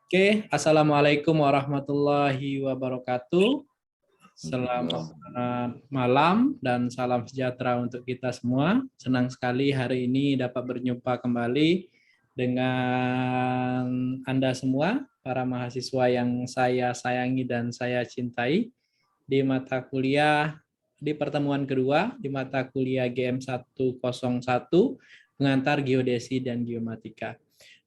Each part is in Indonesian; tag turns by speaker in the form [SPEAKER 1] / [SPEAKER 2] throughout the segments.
[SPEAKER 1] Oke, Assalamualaikum warahmatullahi wabarakatuh. Selamat malam dan salam sejahtera untuk kita semua. Senang sekali hari ini dapat berjumpa kembali dengan Anda semua, para mahasiswa yang saya sayangi dan saya cintai di mata kuliah di pertemuan kedua di mata kuliah GM 101 pengantar geodesi dan geomatika.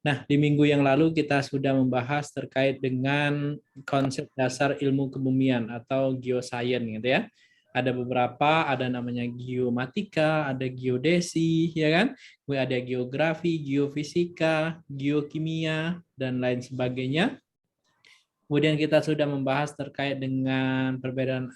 [SPEAKER 1] Nah, di minggu yang lalu kita sudah membahas terkait dengan konsep dasar ilmu kebumian atau geoscience gitu ya. Ada beberapa, ada namanya geomatika, ada geodesi, ya kan? Kemudian ada geografi, geofisika, geokimia, dan lain sebagainya. Kemudian kita sudah membahas terkait dengan perbedaan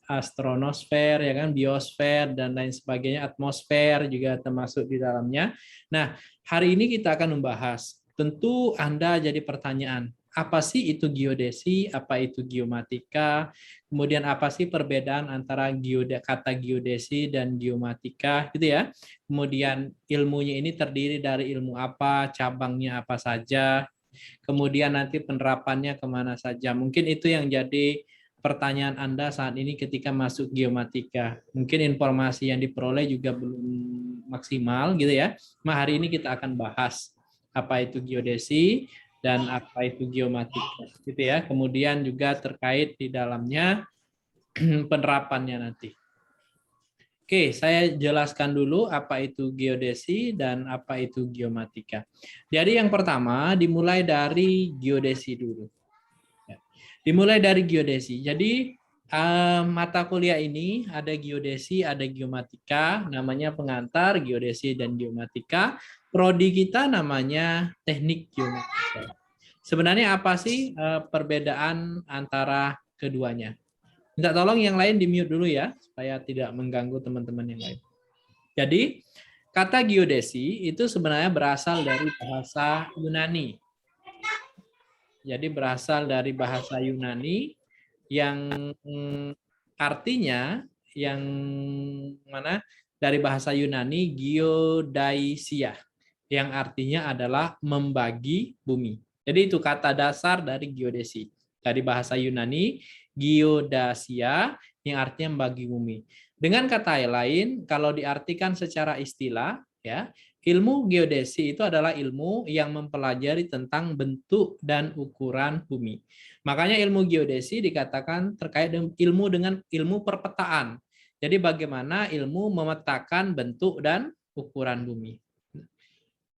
[SPEAKER 1] astronosfer, ya kan, biosfer dan lain sebagainya, atmosfer juga termasuk di dalamnya. Nah, hari ini kita akan membahas. Tentu Anda jadi pertanyaan, apa sih itu geodesi, apa itu geomatika, kemudian apa sih perbedaan antara kata geodesi dan geomatika, gitu ya. Kemudian ilmunya ini terdiri dari ilmu apa, cabangnya apa saja, kemudian nanti penerapannya kemana saja. Mungkin itu yang jadi pertanyaan Anda saat ini ketika masuk geomatika. Mungkin informasi yang diperoleh juga belum maksimal gitu ya. Nah, hari ini kita akan bahas apa itu geodesi dan apa itu geomatika gitu ya. Kemudian juga terkait di dalamnya penerapannya nanti. Oke, saya jelaskan dulu apa itu geodesi dan apa itu geomatika. Jadi yang pertama dimulai dari geodesi dulu. Ya. Dimulai dari geodesi. Jadi mata kuliah ini ada geodesi, ada geomatika, namanya pengantar geodesi dan geomatika. Prodi kita namanya teknik geomatika. Sebenarnya apa sih perbedaan antara keduanya? Minta tolong yang lain di-mute dulu ya, supaya tidak mengganggu teman-teman yang lain. Jadi, kata geodesi itu sebenarnya berasal dari bahasa Yunani. Jadi berasal dari bahasa Yunani yang artinya yang mana dari bahasa Yunani geodaisia yang artinya adalah membagi bumi. Jadi itu kata dasar dari geodesi. Dari bahasa Yunani geodasia yang artinya membagi bumi. Dengan kata lain, kalau diartikan secara istilah, ya, ilmu geodesi itu adalah ilmu yang mempelajari tentang bentuk dan ukuran bumi. Makanya ilmu geodesi dikatakan terkait dengan ilmu perpetaan. Jadi bagaimana ilmu memetakan bentuk dan ukuran bumi.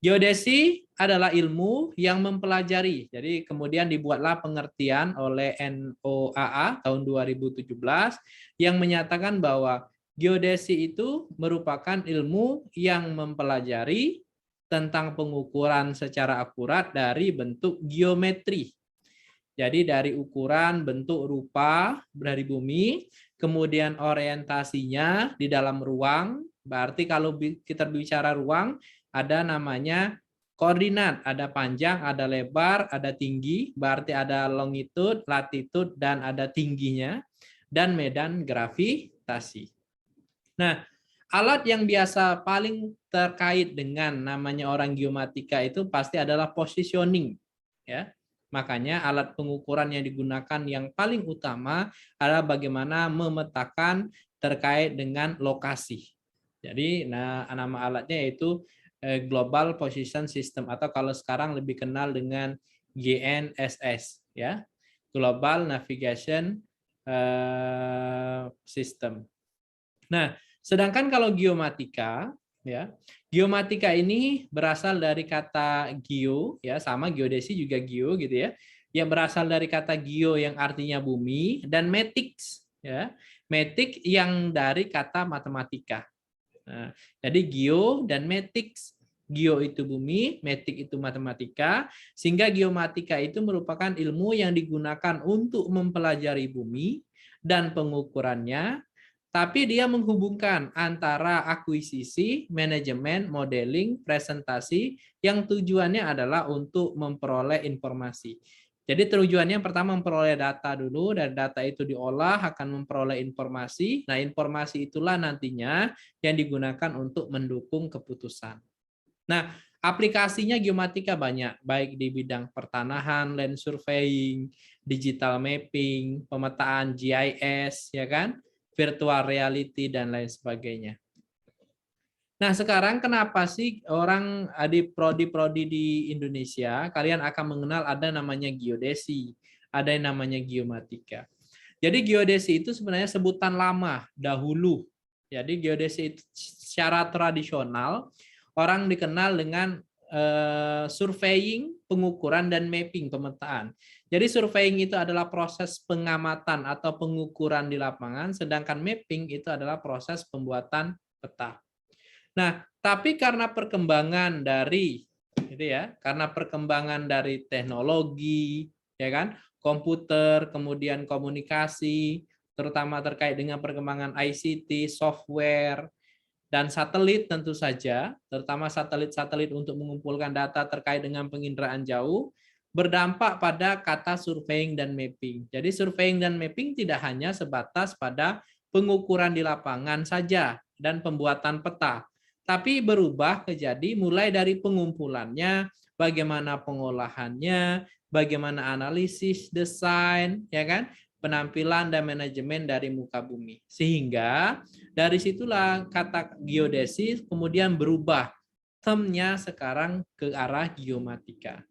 [SPEAKER 1] Geodesi adalah ilmu yang mempelajari. Jadi kemudian dibuatlah pengertian oleh NOAA tahun 2017 yang menyatakan bahwa geodesi itu merupakan ilmu yang mempelajari tentang pengukuran secara akurat dari bentuk geometri. Jadi dari ukuran, bentuk, rupa dari bumi, kemudian orientasinya di dalam ruang. Berarti kalau kita bicara ruang, ada namanya koordinat, ada panjang, ada lebar, ada tinggi, berarti ada longitude, latitude, dan ada tingginya, dan medan gravitasi. Nah, alat yang biasa paling terkait dengan namanya orang geomatika itu pasti adalah positioning, ya. Makanya alat pengukuran yang digunakan yang paling utama adalah bagaimana memetakan terkait dengan lokasi. Jadi, nama alatnya yaitu Global Position System atau kalau sekarang lebih kenal dengan GNSS, ya, Global Navigation System. Nah, sedangkan kalau geomatika, ya, geomatika ini berasal dari kata geo, ya, sama geodesi juga geo gitu ya, yang berasal dari kata geo yang artinya bumi dan metics, ya, metik yang dari kata matematika. Nah, jadi geo dan metics, geo itu bumi, metik itu matematika, sehingga geomatika itu merupakan ilmu yang digunakan untuk mempelajari bumi dan pengukurannya, tapi dia menghubungkan antara akuisisi, manajemen, modeling, presentasi yang tujuannya adalah untuk memperoleh informasi. Jadi tujuannya yang pertama memperoleh data dulu, dan data itu diolah akan memperoleh informasi. Nah, informasi itulah nantinya yang digunakan untuk mendukung keputusan. Nah, Aplikasinya geomatika banyak, baik di bidang pertanahan, land surveying, digital mapping, pemetaan GIS, ya kan, virtual reality dan lain sebagainya. Nah, sekarang kenapa sih orang di prodi-prodi di Indonesia, kalian akan mengenal ada namanya geodesi, ada yang namanya geomatika. Jadi geodesi itu sebenarnya sebutan lama, dahulu. Jadi geodesi itu secara tradisional, orang dikenal dengan surveying, pengukuran, dan mapping, pemetaan. Jadi surveying itu adalah proses pengamatan atau pengukuran di lapangan, sedangkan mapping itu adalah proses pembuatan peta. Nah, tapi karena perkembangan dari gitu ya, karena perkembangan dari teknologi, ya kan, komputer, kemudian komunikasi, terutama terkait dengan perkembangan ICT, software, dan satelit tentu saja, terutama satelit-satelit untuk mengumpulkan data terkait dengan penginderaan jauh, berdampak pada kata surveying dan mapping. Jadi surveying dan mapping tidak hanya sebatas pada pengukuran di lapangan saja dan pembuatan peta, tapi berubah menjadi mulai dari pengumpulannya, bagaimana pengolahannya, bagaimana analisis, desain, ya kan, penampilan dan manajemen dari muka bumi. Sehingga dari situlah kata geodesi kemudian berubah termnya sekarang ke arah geomatika.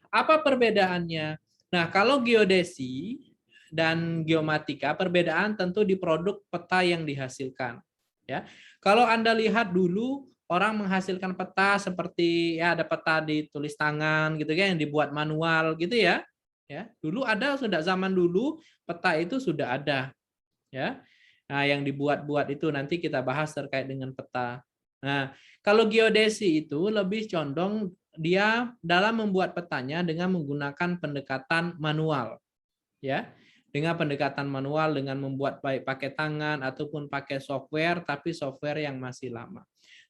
[SPEAKER 1] Apa perbedaannya? Nah, kalau geodesi dan geomatika, perbedaan tentu di produk peta yang dihasilkan. Ya, kalau Anda lihat dulu orang menghasilkan peta seperti ya ada peta ditulis tangan gitu kan yang dibuat manual gitu ya. Ya, dulu ada sudah zaman dulu peta itu sudah ada ya. Nah, yang dibuat-buat itu nanti kita bahas terkait dengan peta. Nah, kalau geodesi itu lebih condong dia dalam membuat petanya dengan menggunakan pendekatan manual. Ya. Dengan pendekatan manual dengan membuat baik pakai tangan ataupun pakai software tapi software yang masih lama.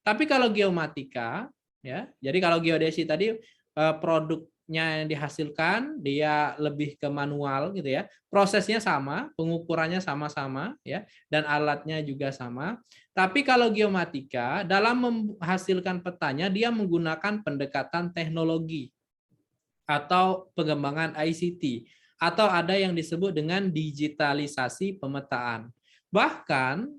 [SPEAKER 1] Tapi kalau geomatika ya, jadi kalau geodesi tadi produknya yang dihasilkan dia lebih ke manual gitu ya. Prosesnya sama, pengukurannya sama-sama ya dan alatnya juga sama. Tapi kalau geomatika dalam menghasilkan petanya dia menggunakan pendekatan teknologi atau pengembangan ICT atau ada yang disebut dengan digitalisasi pemetaan. Bahkan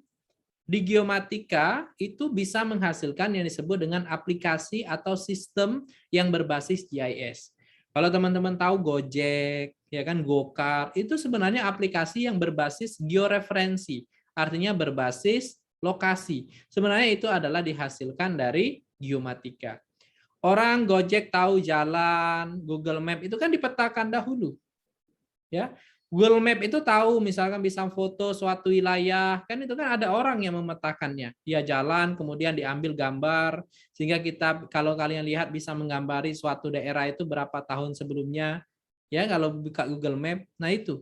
[SPEAKER 1] di geomatika itu bisa menghasilkan yang disebut dengan aplikasi atau sistem yang berbasis GIS. Kalau teman-teman tahu Gojek, ya kan Gokar, itu sebenarnya aplikasi yang berbasis georeferensi, artinya berbasis lokasi. Sebenarnya itu adalah dihasilkan dari geomatika. Orang Gojek tahu jalan, Google Map itu kan dipetakan dahulu. Ya. Google Map itu tahu misalkan bisa foto suatu wilayah, kan itu kan ada orang yang memetakannya. Dia jalan kemudian diambil gambar sehingga kita kalau kalian lihat bisa menggambari suatu daerah itu berapa tahun sebelumnya. Ya, kalau buka Google Map. Nah, itu.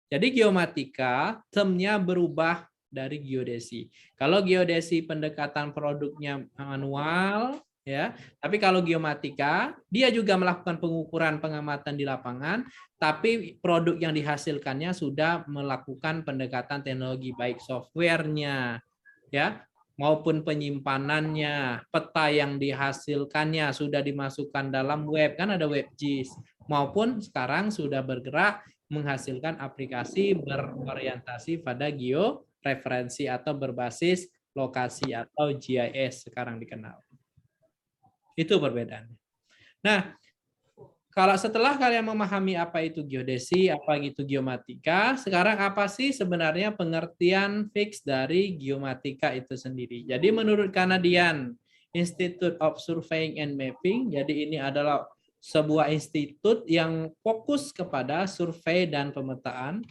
[SPEAKER 1] Jadi geomatika termnya berubah dari geodesi. Kalau geodesi pendekatan produknya manual, ya. Tapi kalau geomatika, dia juga melakukan pengukuran pengamatan di lapangan, tapi produk yang dihasilkannya sudah melakukan pendekatan teknologi baik softwarenya, ya, maupun penyimpanannya, peta yang dihasilkannya sudah dimasukkan dalam web, kan ada WebGIS, maupun sekarang sudah bergerak menghasilkan aplikasi berorientasi pada georeferensi atau berbasis lokasi atau GIS sekarang dikenal. Itu perbedaannya. Nah, kalau setelah kalian memahami apa itu geodesi, apa itu geomatika, sekarang apa sih sebenarnya pengertian fix dari geomatika itu sendiri? Jadi menurut Canadian Institute of Surveying and Mapping, jadi ini adalah sebuah institut yang fokus kepada survei dan pemetaan.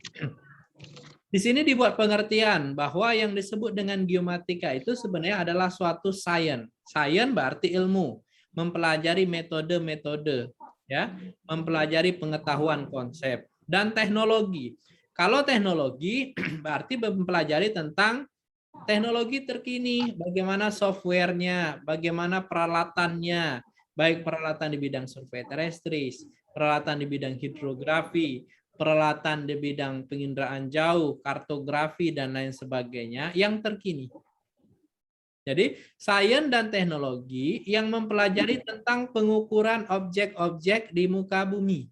[SPEAKER 1] Di sini dibuat pengertian bahwa yang disebut dengan geomatika itu sebenarnya adalah suatu science. Science berarti ilmu, mempelajari metode-metode, ya, mempelajari pengetahuan konsep dan teknologi. Kalau teknologi berarti mempelajari tentang teknologi terkini, bagaimana softwarenya, bagaimana peralatannya, baik peralatan di bidang survei terestris, peralatan di bidang hidrografi, peralatan di bidang penginderaan jauh, kartografi, dan lain sebagainya yang terkini. Jadi, sains dan teknologi yang mempelajari tentang pengukuran objek-objek di muka bumi.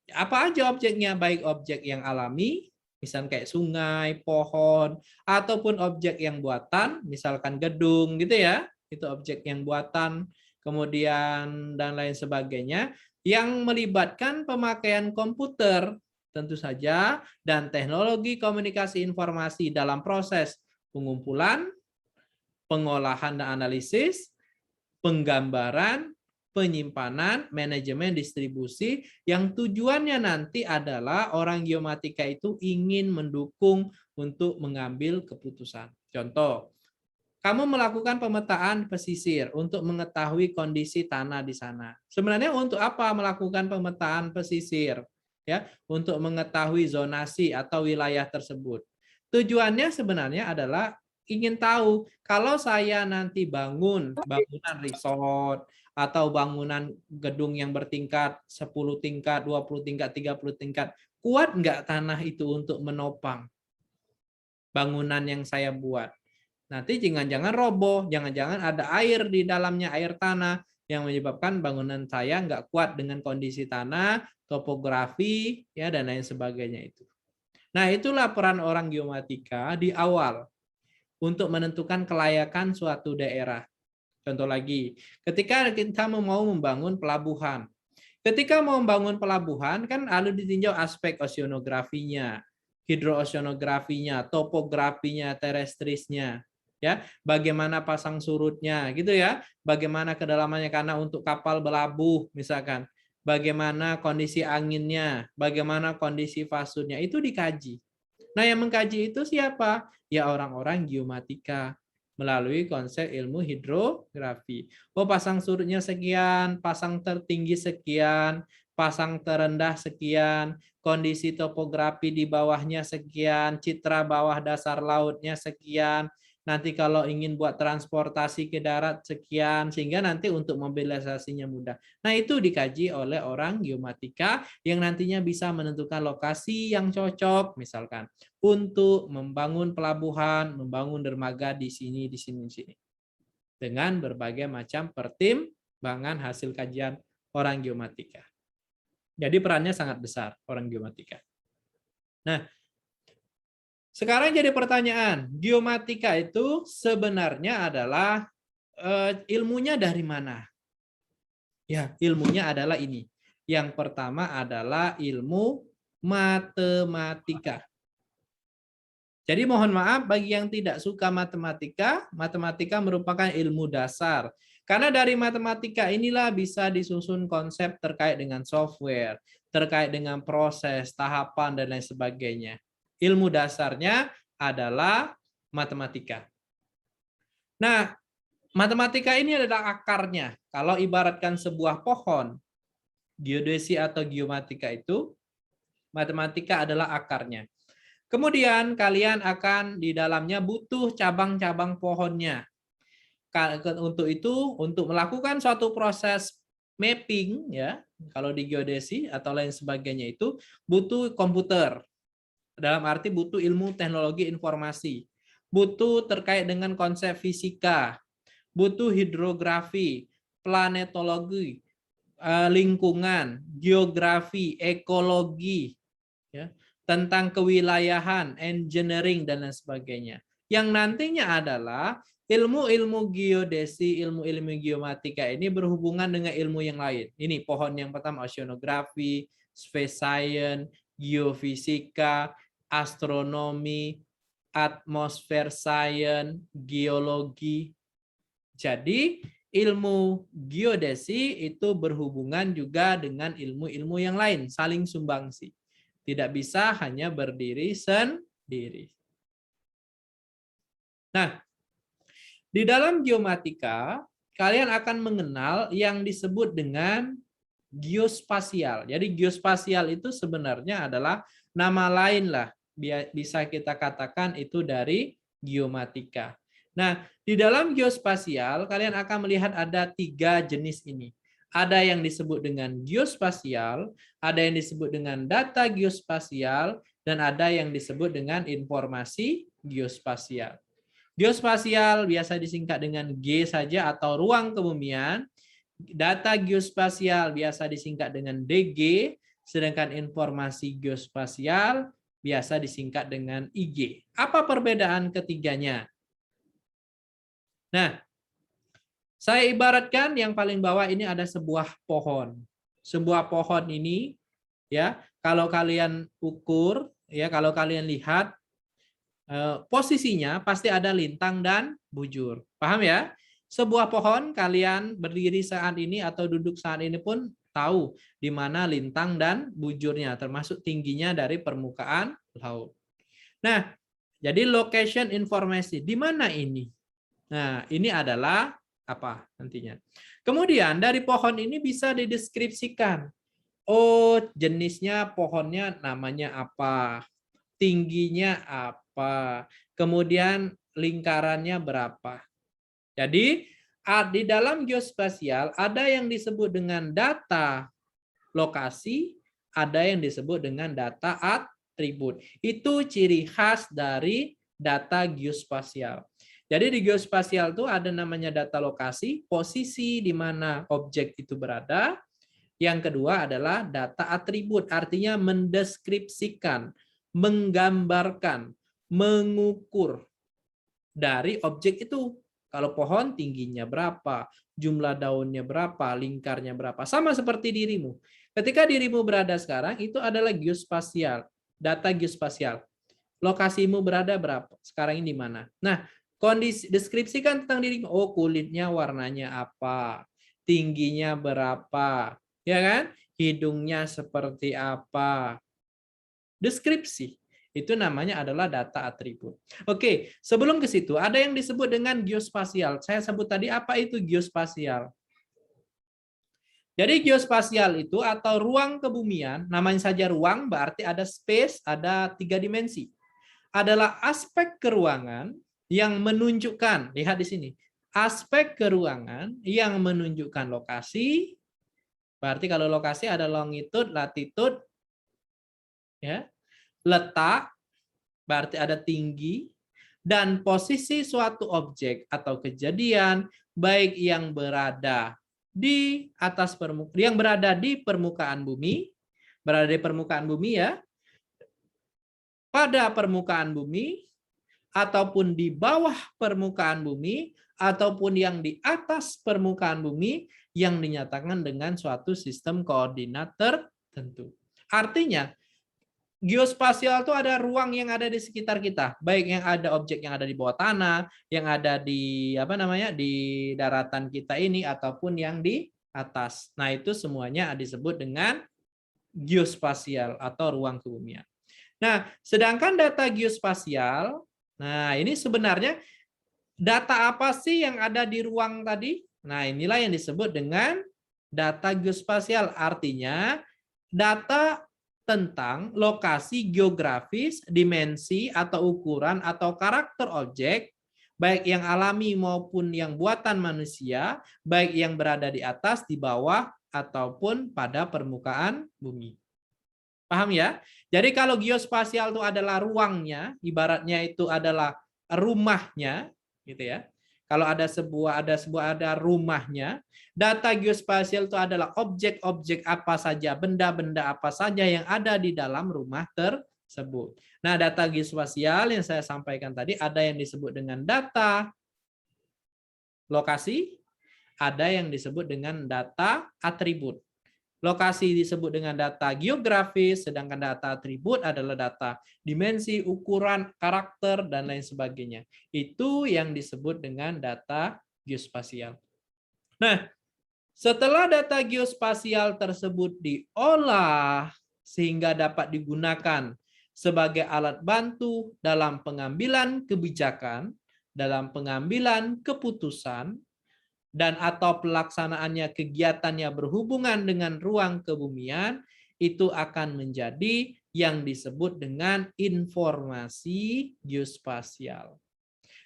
[SPEAKER 1] Apa aja objeknya, baik objek yang alami, misalkan kayak sungai, pohon, ataupun objek yang buatan, misalkan gedung gitu ya, itu objek yang buatan, kemudian dan lain sebagainya, yang melibatkan pemakaian komputer, tentu saja, dan teknologi komunikasi informasi dalam proses pengumpulan, pengolahan dan analisis, penggambaran, penyimpanan, manajemen, distribusi, yang tujuannya nanti adalah orang geomatika itu ingin mendukung untuk mengambil keputusan. Contoh, kamu melakukan pemetaan pesisir untuk mengetahui kondisi tanah di sana. Sebenarnya untuk apa melakukan pemetaan pesisir? Ya, untuk mengetahui zonasi atau wilayah tersebut. Tujuannya sebenarnya adalah ingin tahu kalau saya nanti bangunan resort atau bangunan gedung yang bertingkat 10 tingkat, 20 tingkat, 30 tingkat, kuat nggak tanah itu untuk menopang bangunan yang saya buat? Nanti jangan-jangan roboh, jangan-jangan ada air di dalamnya, air tanah, yang menyebabkan bangunan saya nggak kuat dengan kondisi tanah, topografi, ya dan lain sebagainya itu. Nah, itulah peran orang geomatika di awal untuk menentukan kelayakan suatu daerah. Contoh lagi, ketika kita mau membangun pelabuhan. Ketika mau membangun pelabuhan, kan lalu ditinjau aspek oceanografinya, hidrooceanografinya, topografinya, terestrisnya, ya, bagaimana pasang surutnya, gitu ya, bagaimana kedalamannya karena untuk kapal berlabuh, misalkan, bagaimana kondisi anginnya, bagaimana kondisi fasunnya, itu dikaji. Nah, yang mengkaji itu siapa? Ya orang-orang geomatika melalui konsep ilmu hidrografi. Oh, pasang surutnya sekian, pasang tertinggi sekian, pasang terendah sekian, kondisi topografi di bawahnya sekian, citra bawah dasar lautnya sekian, nanti kalau ingin buat transportasi ke darat sekian, sehingga nanti untuk mobilisasinya mudah. Nah, itu dikaji oleh orang geomatika yang nantinya bisa menentukan lokasi yang cocok, misalkan untuk membangun pelabuhan, membangun dermaga di sini, di sini, di sini. Dengan berbagai macam pertimbangan hasil kajian orang geomatika. Jadi perannya sangat besar orang geomatika. Nah, sekarang jadi pertanyaan, geomatika itu sebenarnya adalah ilmunya dari mana? Ya, ilmunya adalah ini. Yang pertama adalah ilmu matematika. Jadi mohon maaf bagi yang tidak suka matematika, matematika merupakan ilmu dasar. Karena dari matematika inilah bisa disusun konsep terkait dengan software, terkait dengan proses, tahapan, dan lain sebagainya. Ilmu dasarnya adalah matematika. Nah, matematika ini adalah akarnya. Kalau ibaratkan sebuah pohon, geodesi atau geomatika itu, matematika adalah akarnya. Kemudian kalian akan di dalamnya butuh cabang-cabang pohonnya. Untuk itu, untuk melakukan suatu proses mapping, ya, kalau di geodesi atau lain sebagainya itu butuh komputer. Dalam arti butuh ilmu teknologi informasi, butuh terkait dengan konsep fisika, butuh hidrografi, planetologi, lingkungan, geografi, ekologi, ya, tentang kewilayahan, engineering, dan lain sebagainya. Yang nantinya adalah ilmu-ilmu geodesi, ilmu-ilmu geomatika ini berhubungan dengan ilmu yang lain. Ini pohon yang pertama, oceanografi, space science, geofisika, astronomi, atmosfer science, geologi. Jadi ilmu geodesi itu berhubungan juga dengan ilmu-ilmu yang lain, saling sumbangsi. Tidak bisa hanya berdiri sendiri. Nah, di dalam geomatika, kalian akan mengenal yang disebut dengan geospasial. Jadi geospasial itu sebenarnya adalah nama lain lah, bisa kita katakan itu dari geomatika. Nah, di dalam geospasial, kalian akan melihat ada 3 jenis ini. Ada yang disebut dengan geospasial, ada yang disebut dengan data geospasial, dan ada yang disebut dengan informasi geospasial. Geospasial biasa disingkat dengan G saja atau ruang kebumian. Data geospasial biasa disingkat dengan DG, sedangkan informasi geospasial biasa disingkat dengan IG. Apa perbedaan ketiganya? Nah, saya ibaratkan yang paling bawah ini ada sebuah pohon. Sebuah pohon ini, ya, kalau kalian ukur, ya, kalau kalian lihat, posisinya pasti ada lintang dan bujur. Paham ya? Sebuah pohon kalian berdiri saat ini atau duduk saat ini pun tahu di mana lintang dan bujurnya, termasuk tingginya dari permukaan laut. Nah, jadi location informasi di mana ini? Nah, ini adalah apa nantinya? Kemudian dari pohon ini bisa dideskripsikan. Oh, jenisnya pohonnya namanya apa? Tingginya apa, kemudian lingkarannya berapa. Jadi di dalam geospasial ada yang disebut dengan data lokasi, ada yang disebut dengan data atribut. Itu ciri khas dari data geospasial. Jadi di geospasial itu ada namanya data lokasi, posisi di mana objek itu berada. Yang kedua adalah data atribut, artinya mendeskripsikan, menggambarkan, mengukur dari objek itu. Kalau pohon tingginya berapa, jumlah daunnya berapa, lingkarnya berapa. Sama seperti dirimu. Ketika dirimu berada sekarang, itu adalah geospasial, data geospasial. Lokasimu berada berapa, sekarang ini di mana. Nah, kondisi deskripsikan tentang dirimu. Oh, kulitnya warnanya apa, tingginya berapa, ya kan? Hidungnya seperti apa. Deskripsi. Itu namanya adalah data atribut. Oke, sebelum ke situ, ada yang disebut dengan geospasial. Saya sebut tadi apa itu geospasial. Jadi geospasial itu atau ruang kebumian, namanya saja ruang, berarti ada space, ada 3 dimensi. Adalah aspek keruangan yang menunjukkan, lihat di sini, aspek keruangan yang menunjukkan lokasi, berarti kalau lokasi ada longitude, latitude, ya, letak, berarti ada tinggi, dan posisi suatu objek atau kejadian, baik yang berada di atas yang berada di permukaan bumi, ya, pada permukaan bumi, ataupun di bawah permukaan bumi, ataupun yang di atas permukaan bumi, yang dinyatakan dengan suatu sistem koordinat tertentu. Artinya, geospasial itu ada ruang yang ada di sekitar kita, baik yang ada objek yang ada di bawah tanah, yang ada di di daratan kita ini, ataupun yang di atas. Nah, itu semuanya disebut dengan geospasial atau ruang kebumian. Nah, sedangkan data geospasial, nah ini sebenarnya data apa sih yang ada di ruang tadi? Nah, inilah yang disebut dengan data geospasial. Artinya data tentang lokasi geografis, dimensi atau ukuran atau karakter objek, baik yang alami maupun yang buatan manusia, baik yang berada di atas, di bawah, ataupun pada permukaan bumi. Paham ya? Jadi kalau geospasial itu adalah ruangnya, ibaratnya itu adalah rumahnya, gitu ya. Kalau ada rumahnya, data geospasial itu adalah objek-objek apa saja, benda-benda apa saja yang ada di dalam rumah tersebut. Nah, data geospasial yang saya sampaikan tadi ada yang disebut dengan data lokasi, ada yang disebut dengan data atribut. Lokasi disebut dengan data geografis, sedangkan data atribut adalah data dimensi, ukuran, karakter, dan lain sebagainya. Itu yang disebut dengan data geospasial. Nah, setelah data geospasial tersebut diolah sehingga dapat digunakan sebagai alat bantu dalam pengambilan kebijakan, dalam pengambilan keputusan, dan atau pelaksanaannya kegiatannya berhubungan dengan ruang kebumian, itu akan menjadi yang disebut dengan informasi geospasial.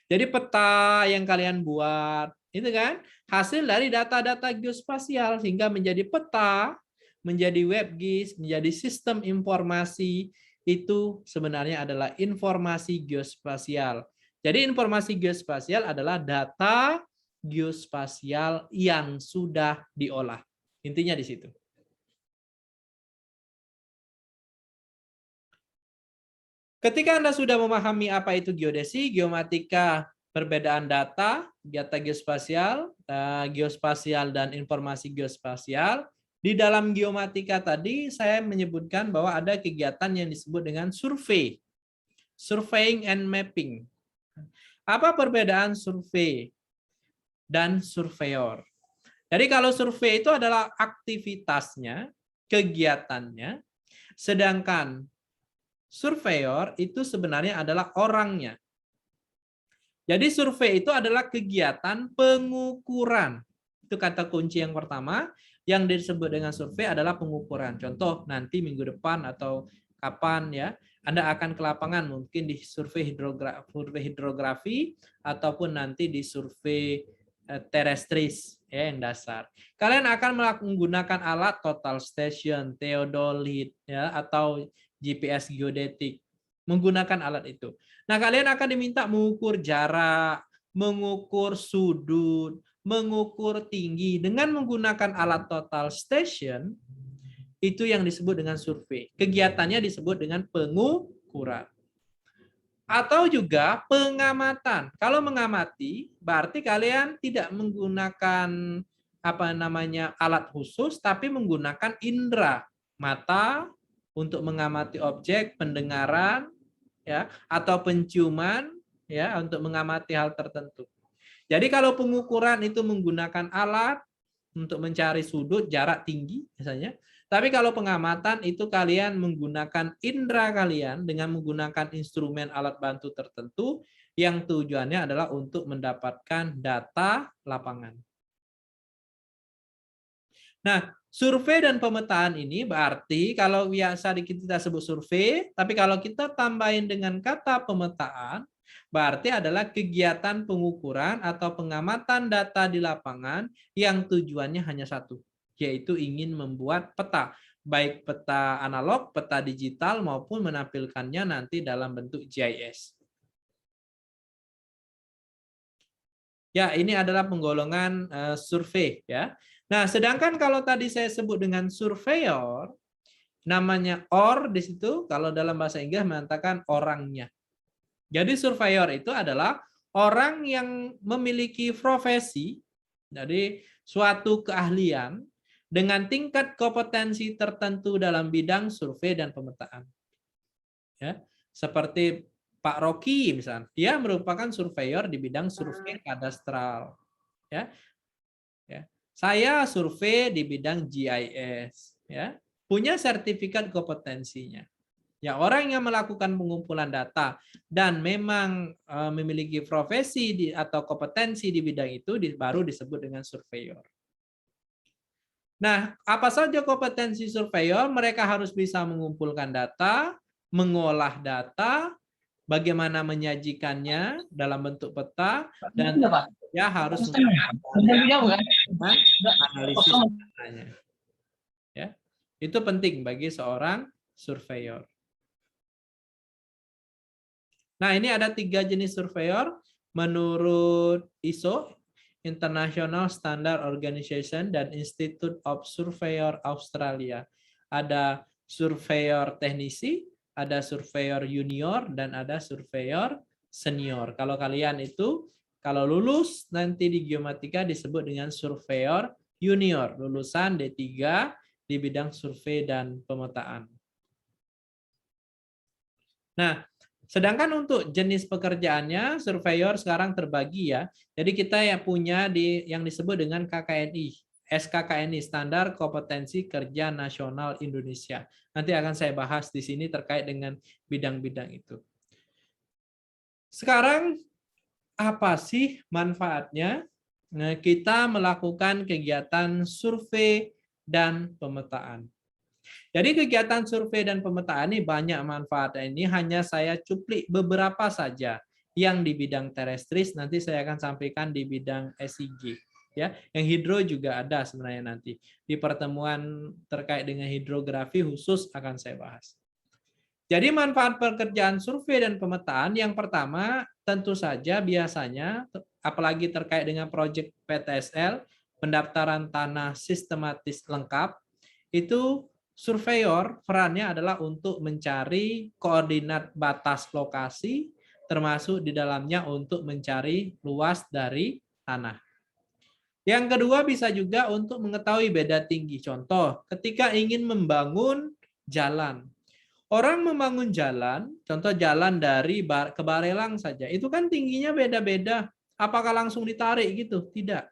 [SPEAKER 1] Jadi peta yang kalian buat, itu kan hasil dari data-data geospasial, sehingga menjadi peta, menjadi WebGIS, menjadi sistem informasi, itu sebenarnya adalah informasi geospasial. Jadi informasi geospasial adalah data geospasial yang sudah diolah. Intinya di situ. Ketika Anda sudah memahami apa itu geodesi, geomatika, perbedaan data geospasial, geospasial dan informasi geospasial, di dalam geomatika tadi saya menyebutkan bahwa ada kegiatan yang disebut dengan survei, surveying and mapping. Apa perbedaan survei dan surveyor? Jadi kalau survei itu adalah aktivitasnya, kegiatannya, sedangkan surveyor itu sebenarnya adalah orangnya. Jadi survei itu adalah kegiatan pengukuran. Itu kata kunci yang pertama. Yang disebut dengan survei adalah pengukuran. Contoh nanti minggu depan atau kapan ya, Anda akan ke lapangan, mungkin di survei hidrografi ataupun nanti di survei terestris ya, yang dasar. Kalian akan menggunakan alat total station, theodolite ya, atau GPS geodetik. Menggunakan alat itu. Nah, kalian akan diminta mengukur jarak, mengukur sudut, mengukur tinggi dengan menggunakan alat total station. Itu yang disebut dengan survei. Kegiatannya disebut dengan pengukuran. Atau juga pengamatan. Kalau mengamati, berarti kalian tidak menggunakan alat khusus, tapi menggunakan indera, mata untuk mengamati objek, pendengaran, ya, atau penciuman ya untuk mengamati hal tertentu. Jadi kalau pengukuran itu menggunakan alat untuk mencari sudut, jarak tinggi misalnya. Tapi kalau pengamatan itu kalian menggunakan indera kalian dengan menggunakan instrumen alat bantu tertentu yang tujuannya adalah untuk mendapatkan data lapangan. Nah, survei dan pemetaan ini berarti kalau biasa kita sebut survei, tapi kalau kita tambahin dengan kata pemetaan, berarti adalah kegiatan pengukuran atau pengamatan data di lapangan yang tujuannya hanya satu, yaitu ingin membuat peta, baik peta analog, peta digital, maupun menampilkannya nanti dalam bentuk GIS. Ya, ini adalah penggolongan survei ya. Nah, sedangkan kalau tadi saya sebut dengan surveyor, namanya or di situ, kalau dalam bahasa Inggris mengatakan orangnya. Jadi surveyor itu adalah orang yang memiliki profesi, jadi suatu keahlian dengan tingkat kompetensi tertentu dalam bidang survei dan pemetaan. Ya, seperti Pak Rocky misalnya, dia merupakan surveyor di bidang survei kadastral. Ya, ya. Saya survei di bidang GIS, ya, punya sertifikat kompetensinya. Ya, orang yang melakukan pengumpulan data dan memang memiliki profesi atau kompetensi di bidang itu baru disebut dengan surveyor. Nah, apa saja kompetensi surveyor? Mereka harus bisa mengumpulkan data, mengolah data, bagaimana menyajikannya dalam bentuk peta, dan ya harus analisis datanya. Ya, itu penting bagi seorang surveyor. Nah, ini ada 3 jenis surveyor menurut ISO, International Standard Organization, dan Institute of Surveyor Australia. Ada surveyor teknisi, ada surveyor junior, dan ada surveyor senior. Kalau kalian itu, kalau lulus nanti di geomatika disebut dengan surveyor junior, lulusan D3 di bidang survei dan pemetaan. Nah, sedangkan untuk jenis pekerjaannya, surveyor sekarang terbagi ya. Jadi kita yang punya yang disebut dengan KKNI, SKKNI, Standar Kompetensi Kerja Nasional Indonesia. Nanti akan saya bahas di sini terkait dengan bidang-bidang itu. Sekarang apa sih manfaatnya kita melakukan kegiatan survei dan pemetaan? Jadi kegiatan survei dan pemetaan ini banyak manfaatnya. Ini hanya saya cuplik beberapa saja. Yang di bidang terestris nanti saya akan sampaikan di bidang SIG. Ya, yang hidro juga ada sebenarnya nanti. Di pertemuan terkait dengan hidrografi khusus akan saya bahas. Jadi manfaat pekerjaan survei dan pemetaan yang pertama tentu saja biasanya apalagi terkait dengan proyek PTSL, pendaftaran tanah sistematis lengkap, itu surveyor perannya adalah untuk mencari koordinat batas lokasi termasuk di dalamnya untuk mencari luas dari tanah. Yang kedua bisa juga untuk mengetahui beda tinggi. Contoh, ketika ingin membangun jalan. Orang membangun jalan, contoh jalan dari ke Barelang saja, itu kan tingginya beda-beda. Apakah langsung ditarik gitu? Tidak.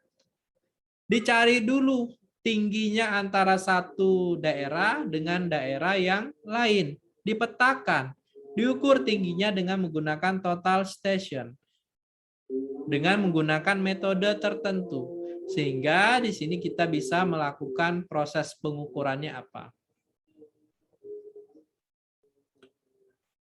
[SPEAKER 1] Dicari dulu tingginya antara satu daerah dengan daerah yang lain. Dipetakan. Diukur tingginya dengan menggunakan total station. Dengan menggunakan metode tertentu. Sehingga di sini kita bisa melakukan proses pengukurannya apa.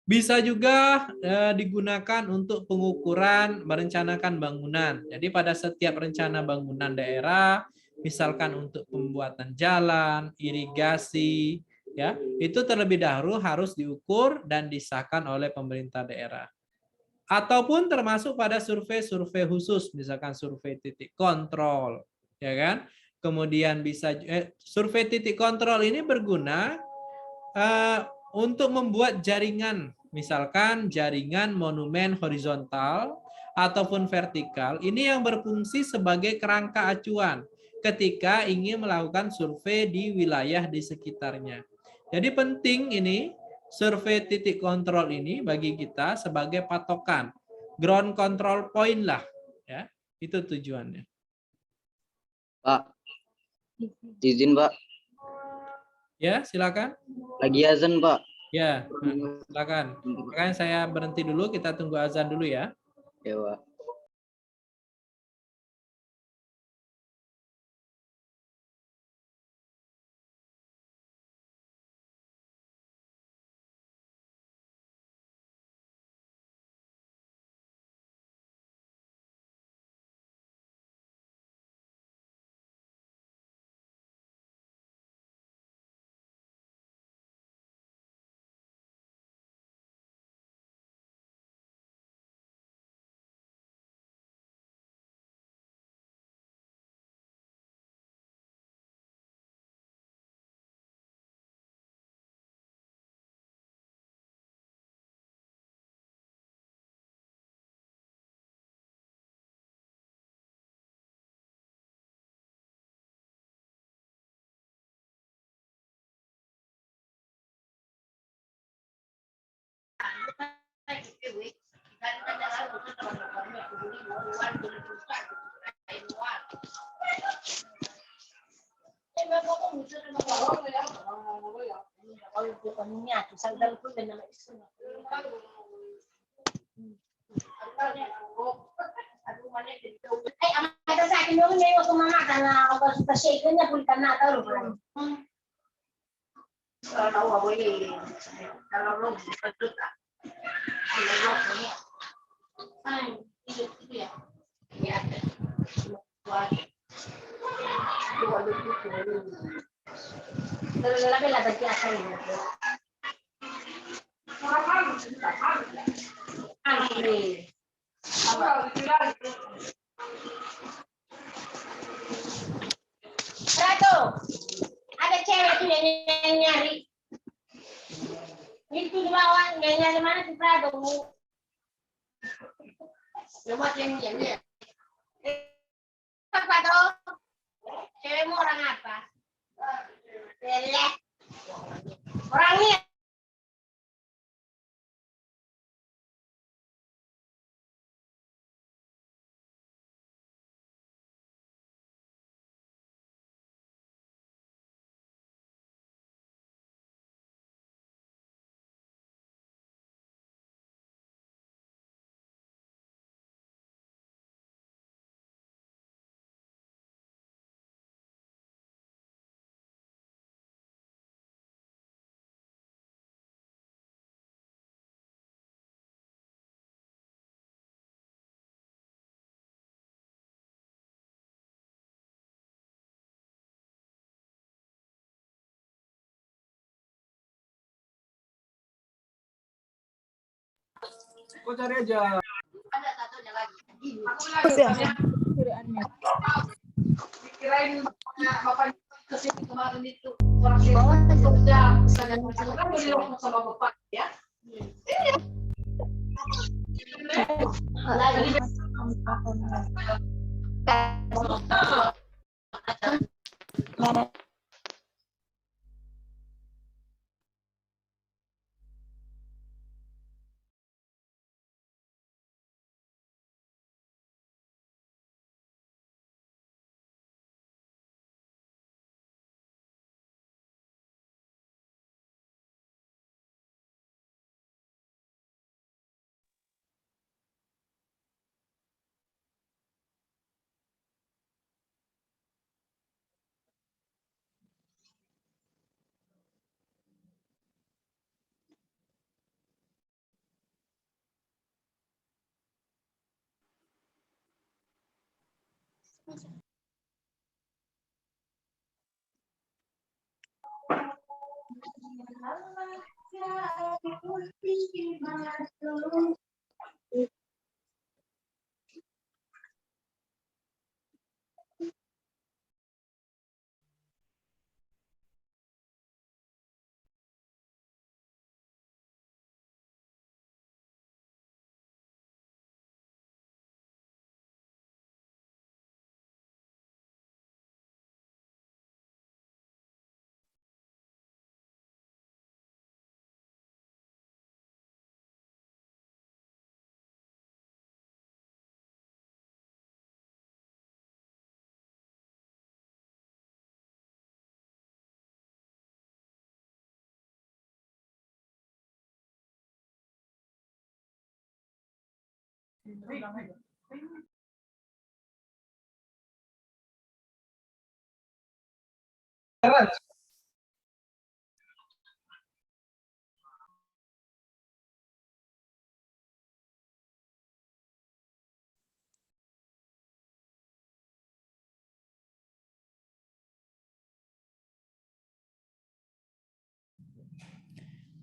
[SPEAKER 1] Bisa juga digunakan untuk pengukuran merencanakan bangunan. Jadi pada setiap rencana bangunan daerah, misalkan untuk pembuatan jalan, irigasi, ya, itu terlebih dahulu harus diukur dan disahkan oleh pemerintah daerah. Ataupun termasuk pada survei-survei khusus, misalkan survei titik kontrol, ya kan? Kemudian bisa survei titik kontrol ini berguna untuk membuat jaringan, misalkan jaringan monumen horizontal ataupun vertikal, ini yang berfungsi sebagai kerangka acuan ketika ingin melakukan survei di wilayah di sekitarnya. Jadi penting ini, survei titik kontrol ini bagi kita sebagai patokan, ground control point lah, ya, itu tujuannya.
[SPEAKER 2] Pak, izin Pak.
[SPEAKER 1] Ya, silakan.
[SPEAKER 2] Lagi azan Pak.
[SPEAKER 1] Ya, silakan. Makanya saya berhenti dulu, kita tunggu azan dulu ya.
[SPEAKER 2] Ya Pak.
[SPEAKER 3] Ratu, ada cewek tuh yang nyari. Itu di bawah, yang nyari mana si Prado? Coba yang dia. Apa tuh? Cewekmu orang apa? Leleh. Orangnya
[SPEAKER 4] Kau cari aja.
[SPEAKER 3] Ada satunya lagi. Kirain bapak kesini kemarin itu orang kerja sama bapak ya.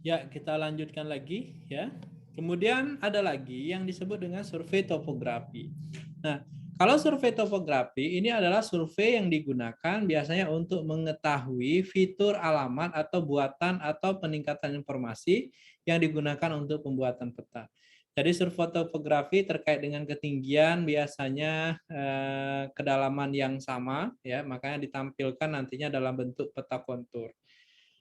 [SPEAKER 1] Ya, kita lanjutkan lagi ya. Kemudian ada lagi yang disebut dengan survei topografi. Nah, kalau survei topografi ini adalah survei yang digunakan biasanya untuk mengetahui fitur alamat atau buatan atau peningkatan informasi yang digunakan untuk pembuatan peta. Jadi survei topografi terkait dengan ketinggian biasanya kedalaman yang sama ya, makanya ditampilkan nantinya dalam bentuk peta kontur.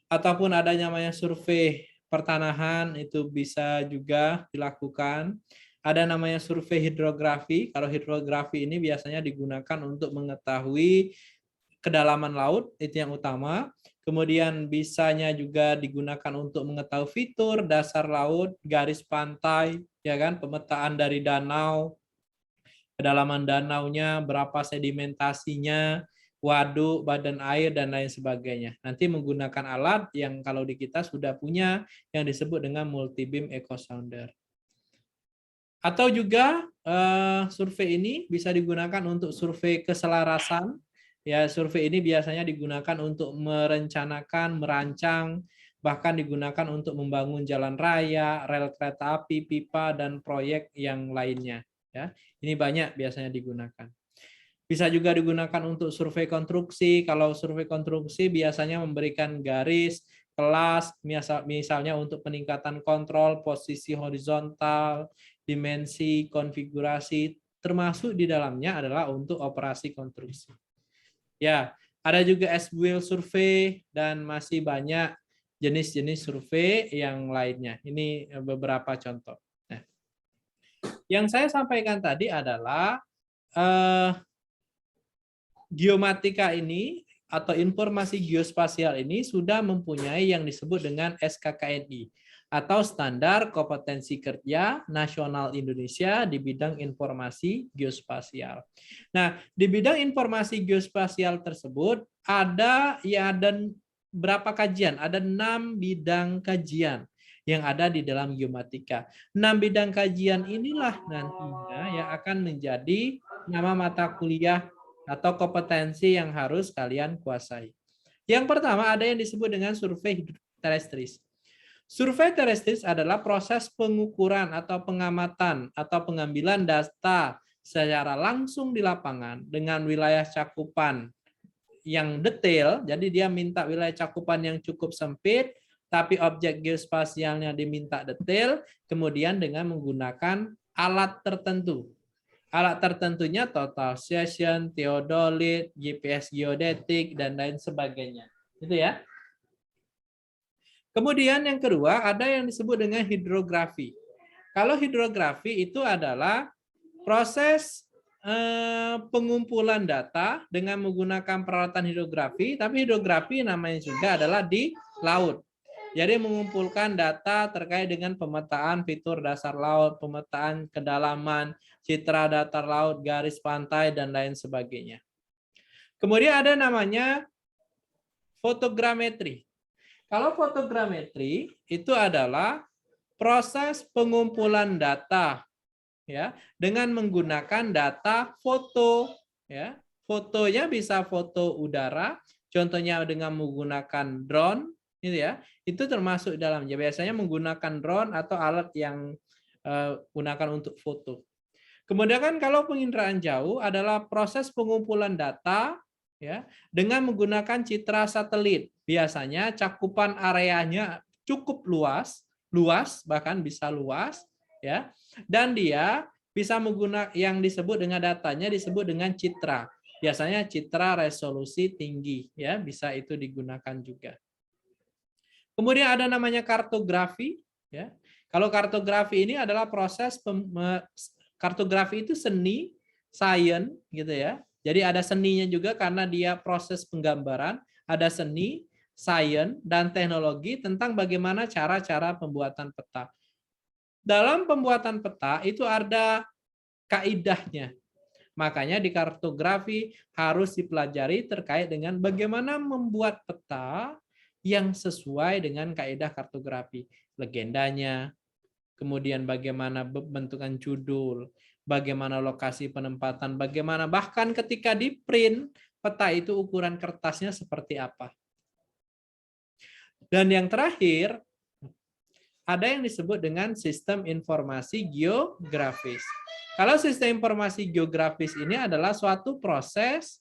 [SPEAKER 1] Ataupun ada namanya survei pertanahan itu bisa juga dilakukan. Ada namanya survei hidrografi. Kalau hidrografi ini biasanya digunakan untuk mengetahui kedalaman laut, itu yang utama. Kemudian bisanya juga digunakan untuk mengetahui fitur dasar laut, garis pantai, ya kan, pemetaan dari danau, kedalaman danaunya, berapa sedimentasinya, waduk, badan air, dan lain sebagainya. Nanti menggunakan alat yang kalau di kita sudah punya yang disebut dengan multi-beam echo sounder. Atau juga survei ini bisa digunakan untuk survei keselarasan. Ya, survei ini biasanya digunakan untuk merencanakan, merancang, bahkan digunakan untuk membangun jalan raya, rel kereta api, pipa, dan proyek yang lainnya. Ya, ini banyak biasanya digunakan. Bisa juga digunakan untuk survei konstruksi. Kalau survei konstruksi biasanya memberikan garis, kelas, misalnya untuk peningkatan kontrol, posisi horizontal, dimensi, konfigurasi, termasuk di dalamnya adalah untuk operasi konstruksi. Ya, ada juga as-built survei dan masih banyak jenis-jenis survei yang lainnya. Ini beberapa contoh. Nah, yang saya sampaikan tadi adalah geomatika ini atau informasi geospasial ini sudah mempunyai yang disebut dengan SKKNI atau Standar Kompetensi Kerja Nasional Indonesia di bidang informasi geospasial. Nah, di bidang informasi geospasial tersebut ada berapa kajian? Ada 6 bidang kajian yang ada di dalam geomatika. 6 bidang kajian inilah nantinya yang akan menjadi nama mata kuliah atau kompetensi yang harus kalian kuasai. Yang pertama ada yang disebut dengan survei hidroterestris. Survei terestris adalah proses pengukuran atau pengamatan atau pengambilan data secara langsung di lapangan dengan wilayah cakupan yang detail. Jadi dia minta wilayah cakupan yang cukup sempit, tapi objek geospasialnya diminta detail, kemudian dengan menggunakan alat tertentu. Alat tertentunya total session, theodolit, GPS geodetik, dan lain sebagainya. Itu ya. Kemudian yang kedua ada yang disebut dengan hidrografi. Kalau hidrografi itu adalah proses pengumpulan data dengan menggunakan peralatan hidrografi, tapi hidrografi namanya juga adalah di laut. Jadi mengumpulkan data terkait dengan pemetaan fitur dasar laut, pemetaan kedalaman, citra datar laut, garis pantai, dan lain sebagainya. Kemudian ada namanya fotogrametri. Kalau fotogrametri itu adalah proses pengumpulan data ya dengan menggunakan data foto ya. Fotonya bisa foto udara, contohnya dengan menggunakan drone gitu ya. Itu termasuk dalamnya. Biasanya menggunakan drone atau alat yang gunakan untuk foto. Kemudian kan kalau penginderaan jauh adalah proses pengumpulan data ya dengan menggunakan citra satelit. Biasanya cakupan areanya cukup luas bahkan bisa luas ya. Dan dia bisa menggunakan yang disebut dengan datanya disebut dengan citra. Biasanya citra resolusi tinggi ya, bisa itu digunakan juga. Kemudian ada namanya kartografi ya. Kalau kartografi ini adalah proses kartografi itu seni, sains gitu ya. Jadi ada seninya juga karena dia proses penggambaran, ada seni, sains, dan teknologi tentang bagaimana cara-cara pembuatan peta. Dalam pembuatan peta itu ada kaidahnya. Makanya di kartografi harus dipelajari terkait dengan bagaimana membuat peta yang sesuai dengan kaidah kartografi. Legendanya, kemudian bagaimana bentukan judul, bagaimana lokasi penempatan, bagaimana bahkan ketika di print peta itu ukuran kertasnya seperti apa. Dan yang terakhir, ada yang disebut dengan sistem informasi geografis. Kalau sistem informasi geografis ini adalah suatu proses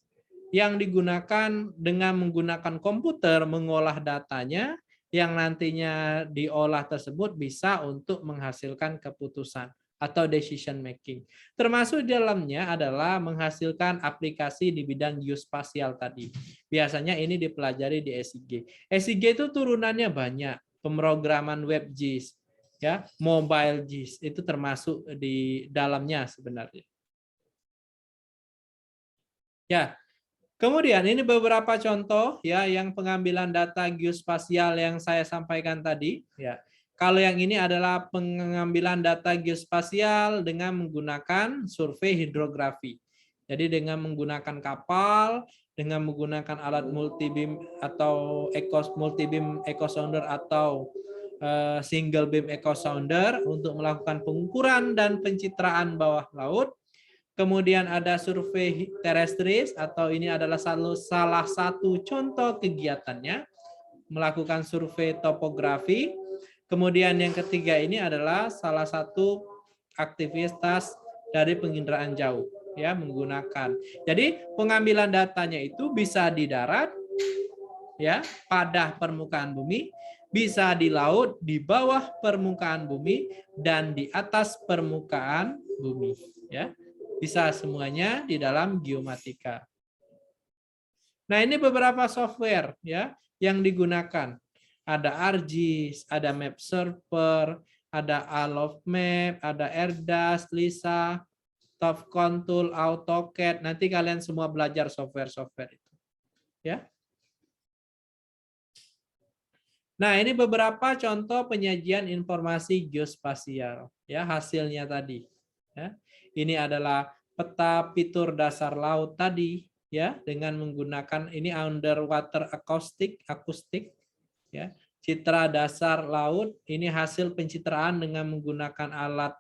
[SPEAKER 1] yang digunakan dengan menggunakan komputer mengolah datanya, yang nantinya diolah tersebut bisa untuk menghasilkan keputusan atau decision making. Termasuk di dalamnya adalah menghasilkan aplikasi di bidang geospasial tadi. Biasanya ini dipelajari di SIG. SIG itu turunannya banyak. Pemrograman web GIS, ya, mobile GIS itu termasuk di dalamnya sebenarnya. Ya, kemudian ini beberapa contoh ya yang pengambilan data geospasial yang saya sampaikan tadi. Ya, kalau yang ini adalah pengambilan data geospasial dengan menggunakan survei hidrografi. Jadi dengan menggunakan kapal, dengan menggunakan alat multibeam atau multibeam echo sounder atau single beam echo sounder untuk melakukan pengukuran dan pencitraan bawah laut. Kemudian ada survei terestris atau ini adalah salah satu contoh kegiatannya melakukan survei topografi. Kemudian yang ketiga ini adalah salah satu aktivitas dari penginderaan jauh ya menggunakan. Jadi pengambilan datanya itu bisa di darat ya pada permukaan bumi, bisa di laut, di bawah permukaan bumi, dan di atas permukaan bumi ya. Bisa semuanya di dalam geomatika. Nah, ini beberapa software ya yang digunakan. Ada ArcGIS, ada MapServer, ada AlofMap, ada Erdas, Lisa, Topcontool, AutoCAD. Nanti kalian semua belajar software-software itu. Ya. Nah, ini beberapa contoh penyajian informasi geospasial. Ya, hasilnya tadi. Ya. Ini adalah peta fitur dasar laut tadi, ya, dengan menggunakan ini underwater akustik, ya. Citra dasar laut. Ini hasil pencitraan dengan menggunakan alat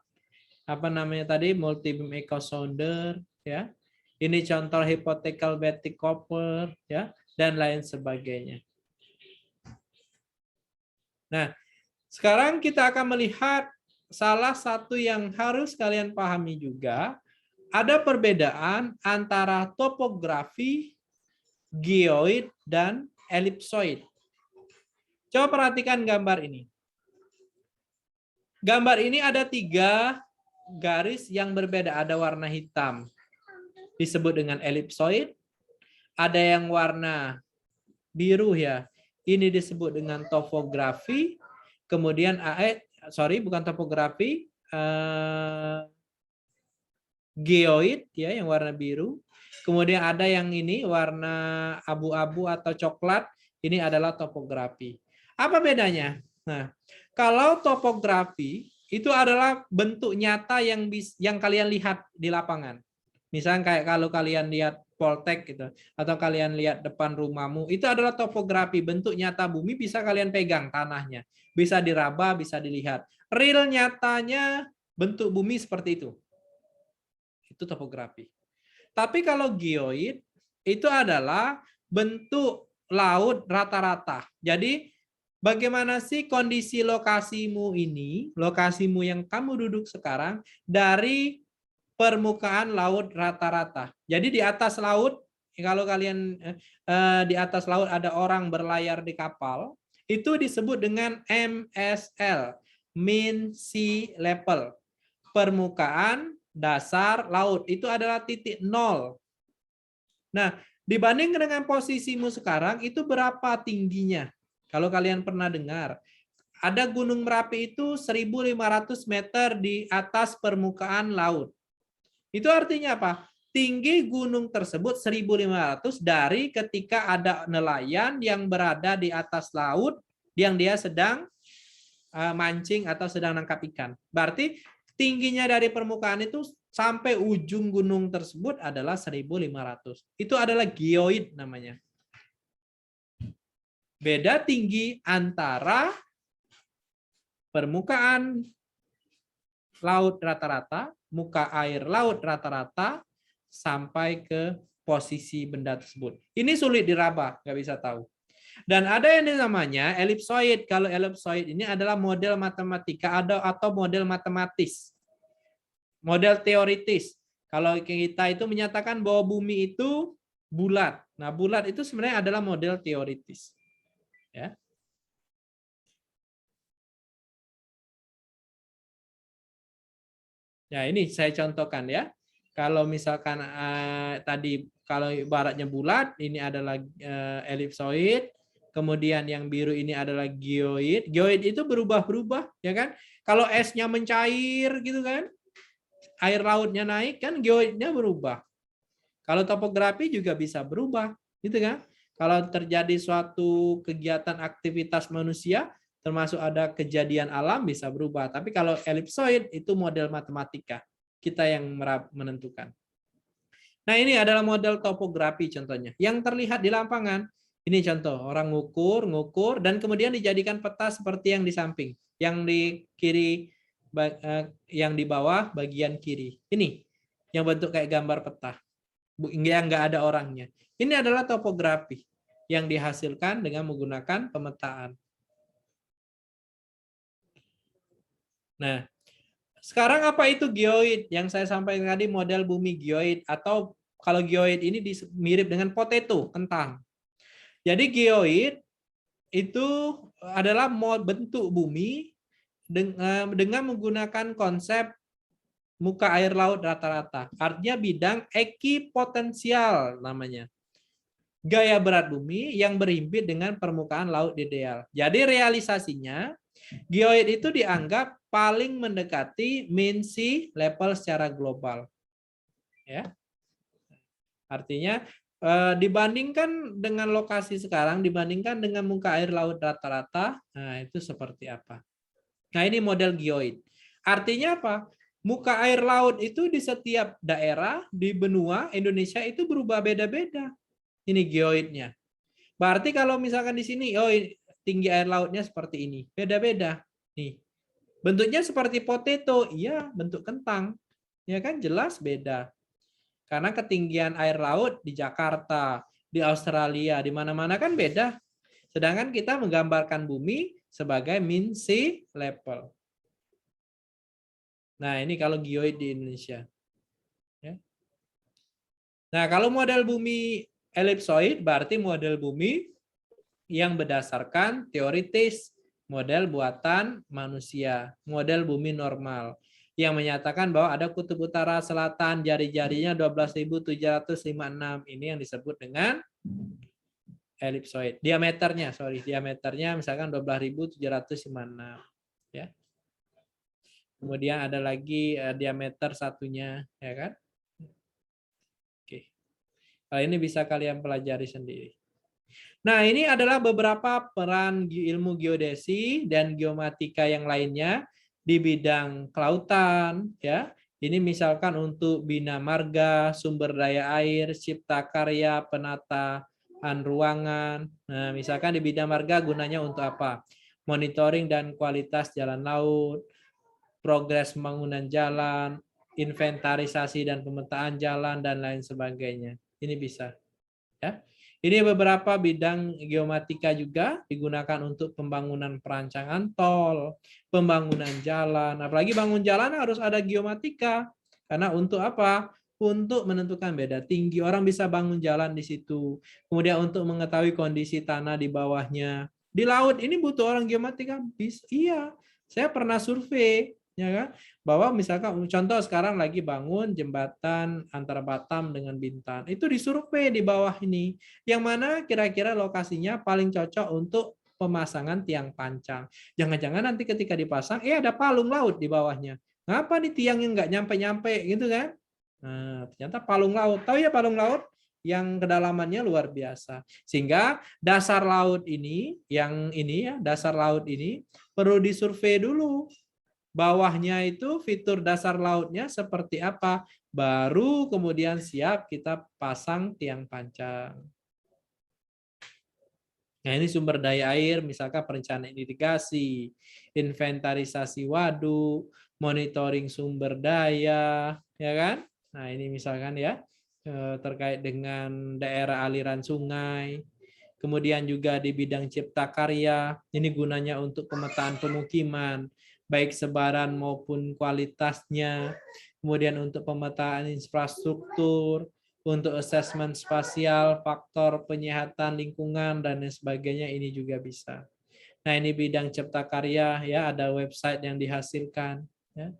[SPEAKER 1] apa namanya tadi multibeam echo sounder ya. Ini contoh hypothetical Betty Cooper ya dan lain sebagainya. Nah, Sekarang kita akan melihat salah satu yang harus kalian pahami juga, ada perbedaan antara topografi, geoid, dan ellipsoid. Coba perhatikan gambar ini. Gambar ini ada 3 garis yang berbeda, ada warna hitam, disebut dengan ellipsoid, ada yang warna biru ya, ini disebut dengan topografi, kemudian bukan topografi, geoid ya yang warna biru, kemudian ada yang ini warna abu-abu atau coklat, ini adalah topografi. Apa bedanya? Nah, kalau topografi itu adalah bentuk nyata yang kalian lihat di lapangan. Misalnya kayak kalau kalian lihat Poltek gitu, atau kalian lihat depan rumahmu, itu adalah topografi, bentuk nyata bumi bisa kalian pegang tanahnya, bisa diraba, bisa dilihat. Real nyatanya bentuk bumi seperti itu. Itu topografi. Tapi kalau geoid itu adalah bentuk laut rata-rata. Jadi bagaimana sih kondisi lokasimu ini, lokasimu yang kamu duduk sekarang dari permukaan laut rata-rata. Jadi di atas laut, kalau kalian di atas laut ada orang berlayar di kapal, itu disebut dengan MSL, mean sea level. Permukaan dasar laut itu adalah titik 0. Nah, dibanding dengan posisimu sekarang itu berapa tingginya? Kalau kalian pernah dengar, ada Gunung Merapi itu 1.500 meter di atas permukaan laut. Itu artinya apa? Tinggi gunung tersebut 1.500 dari ketika ada nelayan yang berada di atas laut yang dia sedang mancing atau sedang nangkap ikan. Berarti tingginya dari permukaan itu sampai ujung gunung tersebut adalah 1.500. Itu adalah geoid namanya. Beda tinggi antara permukaan laut rata-rata, muka air laut rata-rata, sampai ke posisi benda tersebut. Ini sulit diraba, nggak bisa tahu. Dan ada yang namanya ellipsoid. Kalau ellipsoid ini adalah model matematika atau model matematis. Model teoritis. Kalau kita itu menyatakan bahwa bumi itu bulat. Nah, bulat itu sebenarnya adalah model teoritis. Ya. Ya, ini saya contohkan ya. Kalau misalkan tadi kalau ibaratnya bulat, ini adalah ellipsoid. Kemudian yang biru ini adalah geoid. Geoid itu berubah-berubah, ya kan? Kalau esnya mencair gitu kan, air lautnya naik kan, geoidnya berubah. Kalau topografi juga bisa berubah, gitu kan? Kalau terjadi suatu kegiatan aktivitas manusia, termasuk ada kejadian alam bisa berubah. Tapi kalau ellipsoid itu model matematika. Kita yang menentukan. Nah, ini adalah model topografi contohnya. Yang terlihat di lapangan, ini contoh, orang ngukur, dan kemudian dijadikan peta seperti yang di samping. Yang di kiri, yang di bawah bagian kiri. Ini yang bentuk kayak gambar peta. Yang nggak ada orangnya. Ini adalah topografi yang dihasilkan dengan menggunakan pemetaan. Nah, sekarang apa itu geoid? Yang saya sampaikan tadi model bumi geoid, atau kalau geoid ini mirip dengan potato, kentang. Jadi geoid itu adalah bentuk bumi dengan menggunakan konsep muka air laut rata-rata. Artinya bidang ekipotensial namanya. Gaya berat bumi yang berhimpit dengan permukaan laut ideal. Jadi realisasinya, geoid itu dianggap paling mendekati mean sea level secara global. Ya. Artinya dibandingkan dengan lokasi sekarang, dibandingkan dengan muka air laut rata-rata, nah itu seperti apa? Nah, ini model geoid. Artinya apa? Muka air laut itu di setiap daerah di benua Indonesia itu berubah beda-beda. Ini geoidnya. Berarti kalau misalkan di sini, oh tinggi air lautnya seperti ini, beda-beda. Nih, bentuknya seperti potato, iya bentuk kentang, ya kan jelas beda. Karena ketinggian air laut di Jakarta, di Australia, di mana-mana kan beda. Sedangkan kita menggambarkan bumi sebagai mean sea level. Nah, ini kalau geoid di Indonesia. Ya. Nah, kalau model bumi elipsoid berarti model bumi yang berdasarkan teoritis, model buatan manusia, model bumi normal, yang menyatakan bahwa ada kutub utara selatan, jari-jarinya 12.756. Ini yang disebut dengan elipsoid. Diameternya misalkan 12.756. Ya. Kemudian ada lagi diameter satunya, ya kan? Oke. Hal ini bisa kalian pelajari sendiri. Nah, ini adalah beberapa peran ilmu geodesi dan geomatika yang lainnya di bidang kelautan, ya. Ini misalkan untuk bina marga, sumber daya air, cipta karya, penataan ruangan. Nah, misalkan di bidang marga gunanya untuk apa? Monitoring dan kualitas jalan laut, progres pembangunan jalan, inventarisasi dan pemetaan jalan dan lain sebagainya. Ini bisa, ya. Ini beberapa bidang geomatika juga digunakan untuk pembangunan perancangan tol, pembangunan jalan. Apalagi bangun jalan harus ada geomatika. Karena untuk apa? Untuk menentukan beda tinggi. Orang bisa bangun jalan di situ. Kemudian untuk mengetahui kondisi tanah di bawahnya. Di laut ini butuh orang geomatika? Iya. Saya pernah survei, ya kan? Bahwa misalkan contoh sekarang lagi bangun jembatan antara Batam dengan Bintan. Itu disurvei di bawah ini. Yang mana kira-kira lokasinya paling cocok untuk pemasangan tiang pancang. Jangan-jangan nanti ketika dipasang, ada palung laut di bawahnya. Ngapa nih tiangnya nggak nyampe-nyampe gitu kan? Nah, ternyata palung laut. Tahu ya palung laut? Yang kedalamannya luar biasa. Sehingga dasar laut ini, dasar laut ini perlu disurvei dulu. Bawahnya itu fitur dasar lautnya seperti apa, baru kemudian siap kita pasang tiang pancang. Nah, ini sumber daya air, misalkan perencanaan irigasi, inventarisasi waduk, monitoring sumber daya, ya kan? Nah, ini misalkan ya, terkait dengan daerah aliran sungai. Kemudian juga di bidang cipta karya, ini gunanya untuk pemetaan pemukiman, baik sebaran maupun kualitasnya, kemudian untuk pemetaan infrastruktur, untuk asesmen spasial, faktor penyehatan lingkungan, dan lain sebagainya, ini juga bisa. Nah, ini bidang cipta karya, ya, ada website yang dihasilkan. Ya.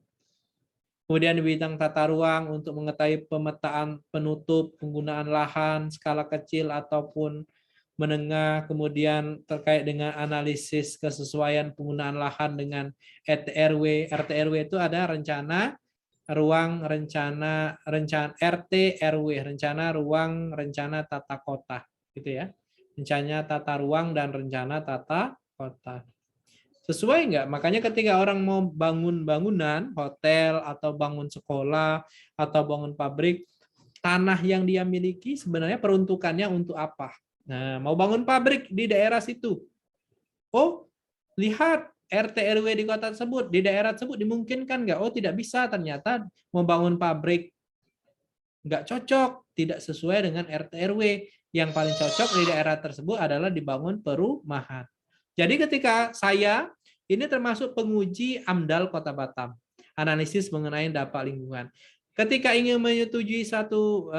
[SPEAKER 1] Kemudian di bidang tata ruang untuk mengetahui pemetaan penutup, penggunaan lahan, skala kecil ataupun menengah, kemudian terkait dengan analisis kesesuaian penggunaan lahan dengan RT/RW. RT/RW itu ada rencana ruang rencana RT/RW, rencana ruang rencana tata kota, gitu ya. Rencana tata ruang dan rencana tata kota. Sesuai nggak? Makanya ketika orang mau bangun bangunan, hotel, atau bangun sekolah, atau bangun pabrik, tanah yang dia miliki sebenarnya peruntukannya untuk apa? Nah, mau bangun pabrik di daerah situ. Oh, lihat RT/RW di kota tersebut, di daerah tersebut dimungkinkan nggak? Oh, tidak bisa, ternyata mau bangun pabrik nggak cocok, tidak sesuai dengan RT/RW. Yang paling cocok di daerah tersebut adalah dibangun perumahan. Jadi ketika ini termasuk penguji AMDAL Kota Batam, analisis mengenai dampak lingkungan. Ketika ingin menyetujui satu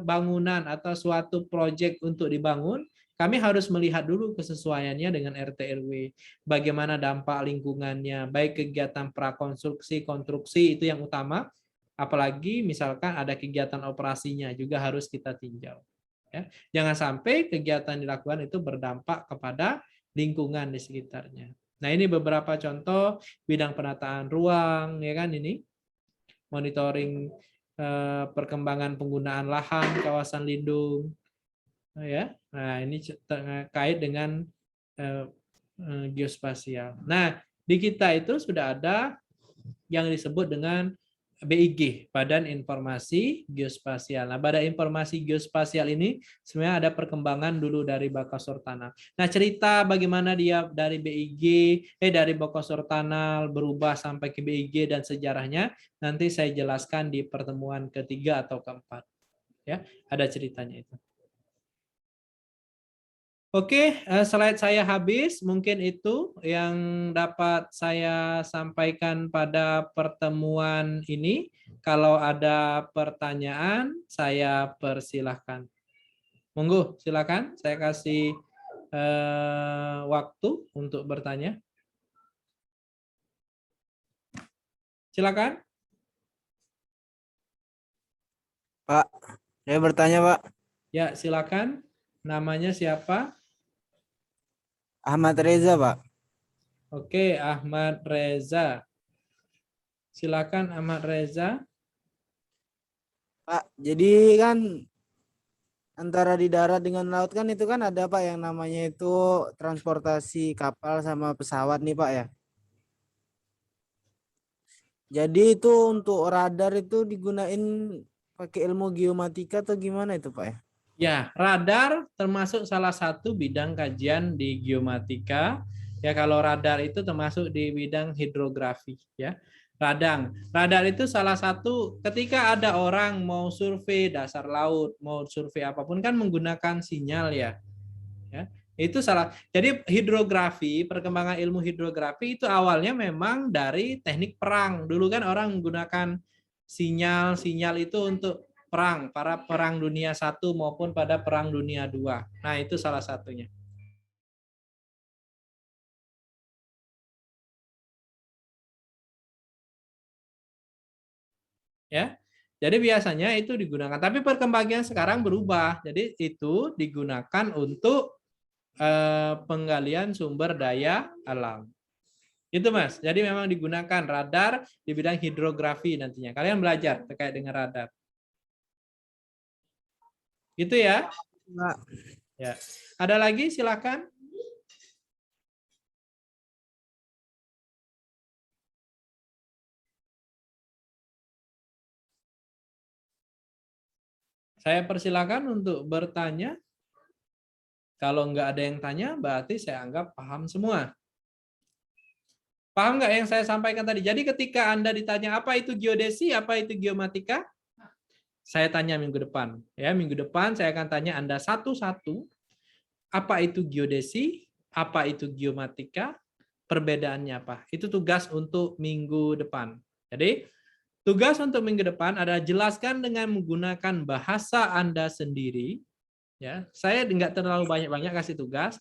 [SPEAKER 1] bangunan atau suatu proyek untuk dibangun, kami harus melihat dulu kesesuaiannya dengan RT/RW. Bagaimana dampak lingkungannya, baik kegiatan prakonstruksi, konstruksi itu yang utama, apalagi misalkan ada kegiatan operasinya juga harus kita tinjau. Ya. Jangan sampai kegiatan dilakukan itu berdampak kepada lingkungan di sekitarnya. Nah, ini beberapa contoh bidang penataan ruang, ya kan ini. Monitoring perkembangan penggunaan lahan kawasan lindung, ya. Nah, ini terkait dengan geospasial. Nah, di kita itu sudah ada yang disebut dengan BIG, Badan Informasi Geospasial. Nah, Badan Informasi Geospasial ini sebenarnya ada perkembangan dulu dari Bokasur Tanal. Nah, cerita bagaimana dia dari dari Bokasur Tanal berubah sampai ke BIG dan sejarahnya nanti saya jelaskan di pertemuan ketiga atau keempat. Ya, ada ceritanya itu. Oke, slide saya habis. Mungkin itu yang dapat saya sampaikan pada pertemuan ini. Kalau ada pertanyaan, saya persilahkan. Monggo, silakan. Saya kasih waktu untuk bertanya. Silakan.
[SPEAKER 4] Pak, saya bertanya, Pak.
[SPEAKER 1] Ya, silakan. Namanya siapa?
[SPEAKER 4] Ahmad Reza, Pak.
[SPEAKER 1] Oke, Ahmad Reza. Silakan Ahmad Reza.
[SPEAKER 4] Pak, jadi kan antara di darat dengan laut kan itu kan ada, Pak, yang namanya itu transportasi kapal sama pesawat nih, Pak, ya. Jadi itu untuk radar itu digunain pakai ilmu geomatika atau gimana itu, Pak, ya?
[SPEAKER 1] Ya, radar termasuk salah satu bidang kajian di geomatika. Ya, kalau radar itu termasuk di bidang hidrografi, ya. Radar itu salah satu ketika ada orang mau survei dasar laut, mau survei apapun kan menggunakan sinyal ya. Ya. Itu salah. Jadi hidrografi, perkembangan ilmu hidrografi itu awalnya memang dari teknik perang. Dulu kan orang menggunakan sinyal itu untuk perang, para perang dunia 1 maupun pada perang dunia 2. Nah, itu salah satunya. Ya. Jadi biasanya itu digunakan, tapi perkembangan sekarang berubah. Jadi itu digunakan untuk penggalian sumber daya alam. Itu Mas. Jadi memang digunakan radar di bidang hidrografi nantinya. Kalian belajar terkait dengan radar. Gitu ya.
[SPEAKER 4] Pak.
[SPEAKER 1] Ya. Ada lagi silakan. Saya persilakan untuk bertanya. Kalau nggak ada yang tanya, berarti saya anggap paham semua. Paham nggak yang saya sampaikan tadi? Jadi ketika Anda ditanya apa itu geodesi, apa itu geomatika, saya tanya minggu depan. Ya, minggu depan saya akan tanya Anda satu-satu, apa itu geodesi, apa itu geomatika, perbedaannya apa. Itu tugas untuk minggu depan. Jadi, tugas untuk minggu depan adalah jelaskan dengan menggunakan bahasa Anda sendiri. Ya, saya nggak terlalu banyak-banyak kasih tugas,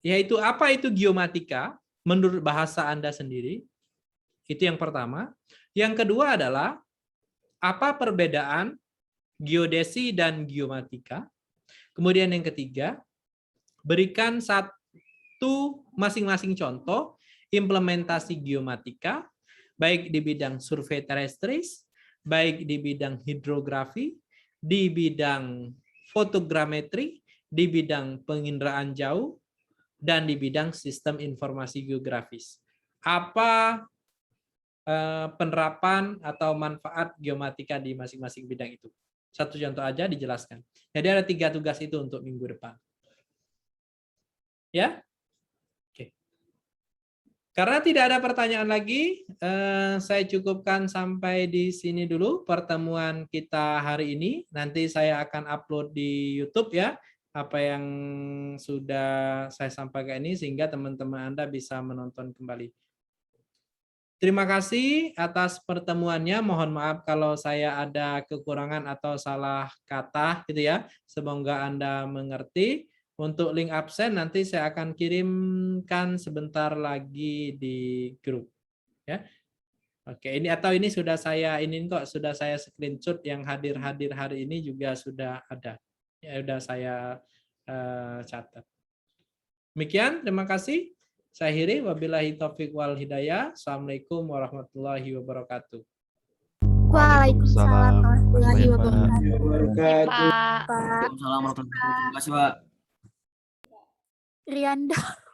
[SPEAKER 1] yaitu apa itu geomatika menurut bahasa Anda sendiri. Itu yang pertama. Yang kedua adalah apa perbedaan geodesi dan geomatika. Kemudian yang ketiga, berikan satu masing-masing contoh implementasi geomatika, baik di bidang survei terrestris, baik di bidang hidrografi, di bidang fotogrametri, di bidang penginderaan jauh, dan di bidang sistem informasi geografis. Apa penerapan atau manfaat geomatika di masing-masing bidang itu? Satu contoh aja dijelaskan. Jadi ada 3 tugas itu untuk minggu depan. Ya? Oke. Karena tidak ada pertanyaan lagi, saya cukupkan sampai di sini dulu pertemuan kita hari ini. Nanti saya akan upload di YouTube ya, apa yang sudah saya sampaikan ini, sehingga teman-teman Anda bisa menonton kembali. Terima kasih atas pertemuannya. Mohon maaf kalau saya ada kekurangan atau salah kata gitu ya. Semoga Anda mengerti. Untuk link absen nanti saya akan kirimkan sebentar lagi di grup ya. Oke, ini atau ini sudah saya sudah saya screenshot yang hadir hari ini juga sudah ada. Ya sudah saya catat. Demikian, terima kasih. Saya akhiri, wabillahi taufiq wal hidayah. Assalamualaikum warahmatullahi wabarakatuh.
[SPEAKER 5] Waalaikumsalam warahmatullahi wabarakatuh.
[SPEAKER 4] Wabarakatuh.
[SPEAKER 5] Pak
[SPEAKER 2] Waalaikumsalam warahmatullahi wabarakatuh. Terima kasih, Pak.
[SPEAKER 5] Rianda.